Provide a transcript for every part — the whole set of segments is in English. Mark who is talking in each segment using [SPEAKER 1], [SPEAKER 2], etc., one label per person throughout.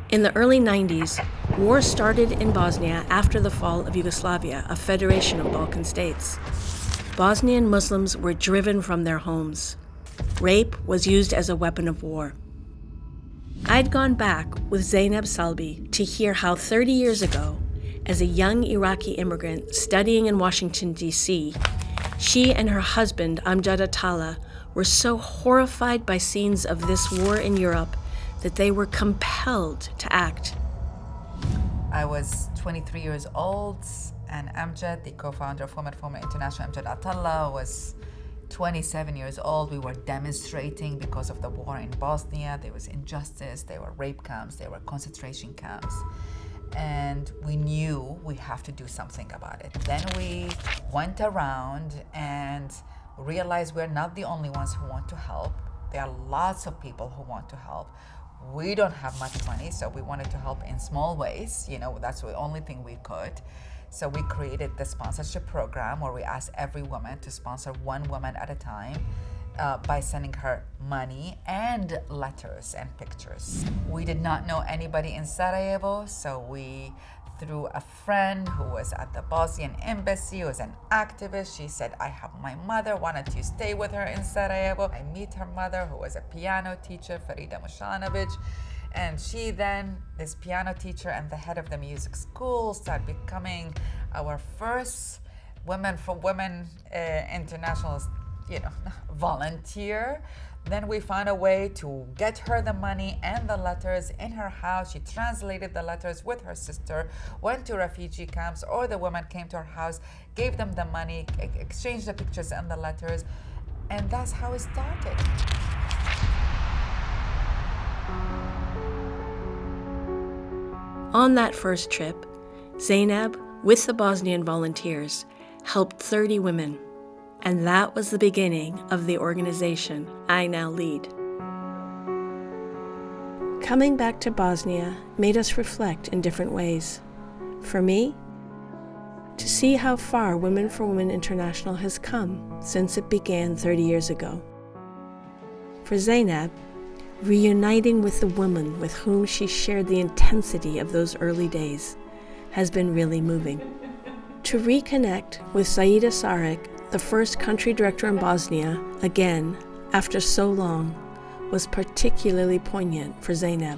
[SPEAKER 1] In the early 90s, war started in Bosnia after the fall of Yugoslavia, a federation of Balkan states. Bosnian Muslims were driven from their homes. Rape was used as a weapon of war. I'd gone back with Zainab Salbi to hear how 30 years ago, as a young Iraqi immigrant studying in Washington, D.C., she and her husband, Amjad Attallah, were so horrified by scenes of this war in Europe that they were compelled to act.
[SPEAKER 2] I was 23 years old, and Amjad, the co-founder of Women for Women International, Amjad Attallah, was 27 years old. We were demonstrating because of the war in Bosnia. There was injustice, there were rape camps, there were concentration camps. And we knew we have to do something about it. Then we went around and realized we're not the only ones who want to help. There are lots of people who want to help. We don't have much money, so we wanted to help in small ways. That's the only thing we could. So we created the sponsorship program where we asked every woman to sponsor one woman at a time by sending her money and letters and pictures. We did not know anybody in Sarajevo, so we, through a friend who was at the Bosnian embassy, who was an activist, she said, I have my mother, why don't you stay with her in Sarajevo? I meet her mother, who was a piano teacher, Farida Mushanovic. And she then, this piano teacher and the head of the music school, started becoming our first Women for Women international, volunteer. Then we found a way to get her the money and the letters in her house. She translated the letters with her sister, went to refugee camps, or the women came to her house, gave them the money, exchanged the pictures and the letters, and that's how it started.
[SPEAKER 1] On that first trip, Zainab, with the Bosnian volunteers, helped 30 women, and that was the beginning of the organization I now lead. Coming back to Bosnia made us reflect in different ways. For me, to see how far Women for Women International has come since it began 30 years ago. For Zainab, reuniting with the woman with whom she shared the intensity of those early days has been really moving. To reconnect with Saida Sarek, the first country director in Bosnia, again, after so long, was particularly poignant for Zainab.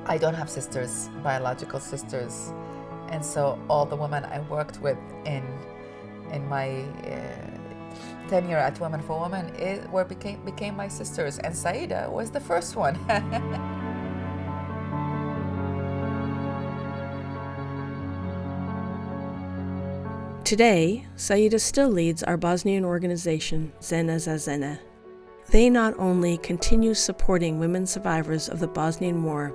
[SPEAKER 2] I don't have sisters, biological sisters, and so all the women I worked with in my tenure at Women for Women became my sisters, and Saida was the first one.
[SPEAKER 1] Today, Saida still leads our Bosnian organization, Žene za žene. They not only continue supporting women survivors of the Bosnian War,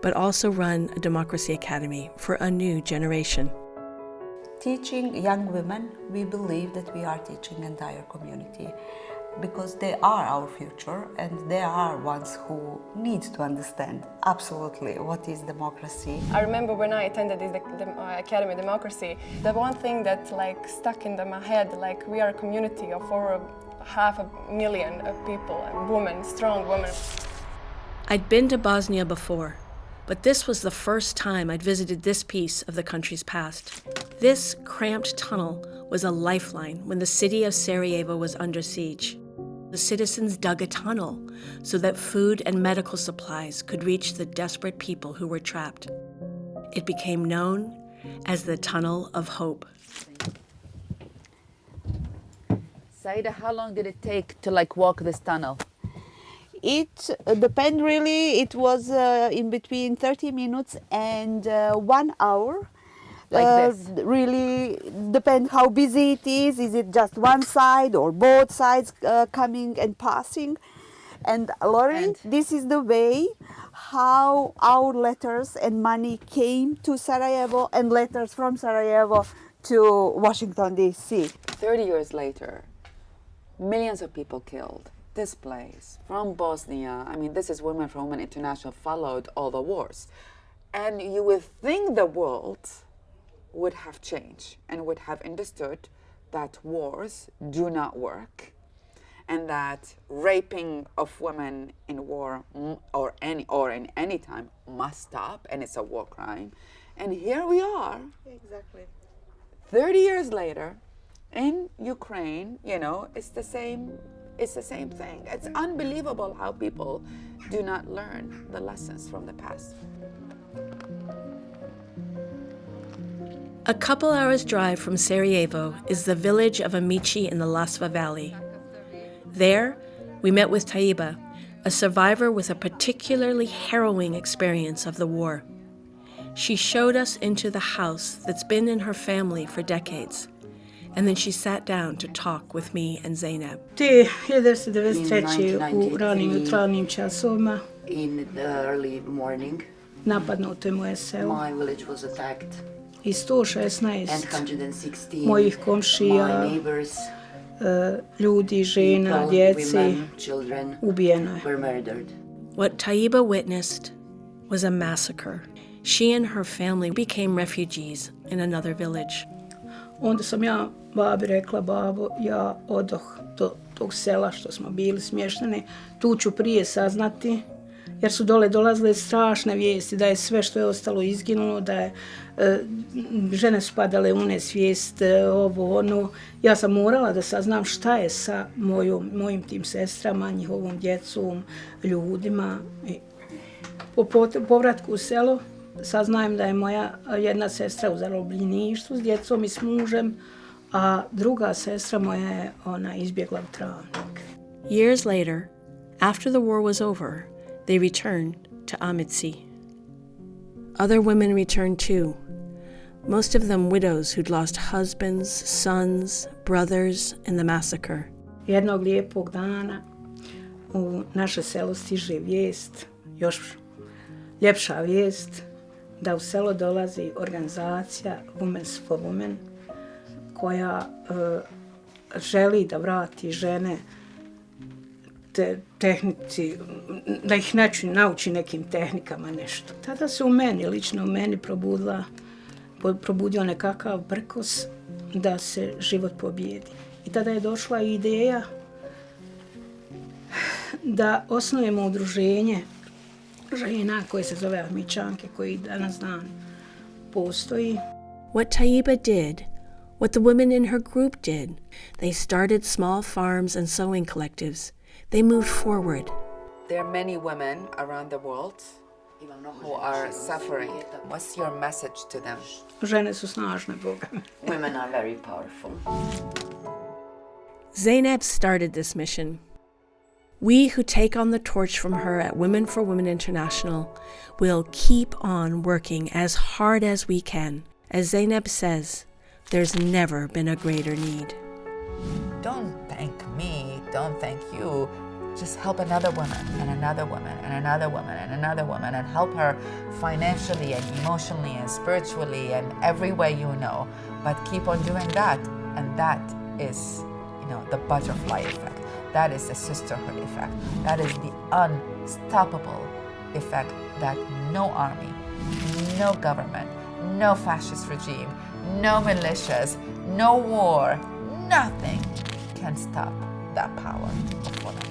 [SPEAKER 1] but also run a democracy academy for a new generation.
[SPEAKER 3] Teaching young women, we believe that we are teaching the entire community, because they are our future and they are ones who need to understand absolutely what is democracy.
[SPEAKER 4] I remember when I attended this Academy Democracy, the one thing that stuck in my head, we are a community of over 500,000 people, and women, strong women.
[SPEAKER 1] I'd been to Bosnia before, but this was the first time I'd visited this piece of the country's past. This cramped tunnel was a lifeline when the city of Sarajevo was under siege. The citizens dug a tunnel so that food and medical supplies could reach the desperate people who were trapped. It became known as the Tunnel of Hope.
[SPEAKER 2] Saida, how long did it take to walk this tunnel?
[SPEAKER 3] It depends really. It was in between 30 minutes and 1 hour.
[SPEAKER 2] This?
[SPEAKER 3] Really depends how busy it is. Is it just one side or both sides coming and passing? And Laurie, this is the way how our letters and money came to Sarajevo, and letters from Sarajevo to Washington, D.C.
[SPEAKER 5] 30 years later, millions of people killed, displaced from Bosnia. This is Women for Women International followed all the wars. And you would think the world would have changed and would have understood that wars do not work and that raping of women in war or in any time must stop, and it's a war crime. And here we are,
[SPEAKER 3] Exactly.
[SPEAKER 5] 30 years later, in Ukraine. It's the same. It's the same thing. It's unbelievable how people do not learn the lessons from the past.
[SPEAKER 1] A couple hours' drive from Sarajevo is the village of Amici in the Lasva Valley. There, we met with Taiba, a survivor with a particularly harrowing experience of the war. She showed us into the house that's been in her family for decades, and then she sat down to talk with me and Zainab.
[SPEAKER 6] Te 1993. u ranim jutarnjim časovima
[SPEAKER 7] In the early morning,
[SPEAKER 6] napadnuto je moje selo
[SPEAKER 7] my village was attacked,
[SPEAKER 6] i
[SPEAKER 7] and
[SPEAKER 6] 116
[SPEAKER 7] 116
[SPEAKER 6] mojih komšija,
[SPEAKER 7] my neighbors,
[SPEAKER 6] ljudi, žena,
[SPEAKER 7] people,
[SPEAKER 6] djeci
[SPEAKER 7] women, children
[SPEAKER 6] ubijeno je.
[SPEAKER 7] were murdered.
[SPEAKER 1] What Taiba witnessed was a massacre. She and her family became refugees in another village.
[SPEAKER 6] Onda sam ja babi rekla, babo, ja odoh do tog sela što smo bili smješteni, tu ću prije saznati, jer su dole dolazile strašne vijesti da je sve što je ostalo izginulo, da je žene su padale u nesvijest, ovo, ono. Ja sam morala da saznam šta je sa mojim tim sestrama, njihovom djecom, ljudima. I po povratku u selo saznajem da je moja jedna sestra u zarobljeništvu s djecom i s mužem, a druga sestra moja je izbjegla u Travnik.
[SPEAKER 1] Years later, after the war was over, they returned to Amici. Other women returned too, most of them widows who'd lost husbands, sons, brothers in the massacre.
[SPEAKER 6] Jednog lijepog dana u naše selo stiže vijest, još ljepša vijest, da u selo dolazi organizacija Women for Women koja želi da vrati žene tehnici, da ih nauči nekim tehnikama nešto. Tada se lično u meni probudio nekakav prkos da se život pobijedi. I tada je došla ideja da osnujemo udruženje žena koje se zove Amičanke, koji danas dan postoji.
[SPEAKER 1] What Taiba did, what the women in her group did, they started small farms and sewing collectives. They moved forward.
[SPEAKER 5] There are many women around the world who are suffering. What's your message to them?
[SPEAKER 6] Žene su snažne, Boga.
[SPEAKER 7] Women are very powerful.
[SPEAKER 1] Zainab started this mission. We who take on the torch from her at Women for Women International will keep on working as hard as we can. As Zainab says, there's never been a greater need.
[SPEAKER 2] Don't thank me, don't thank you. Just help another woman and another woman and another woman and another woman, and help her financially and emotionally and spiritually and every way you know. But keep on doing that, and that is, the butterfly effect. That is the sisterhood effect. That is the unstoppable effect that no army, no government, no fascist regime, no militias, no war, nothing can stop that power of women.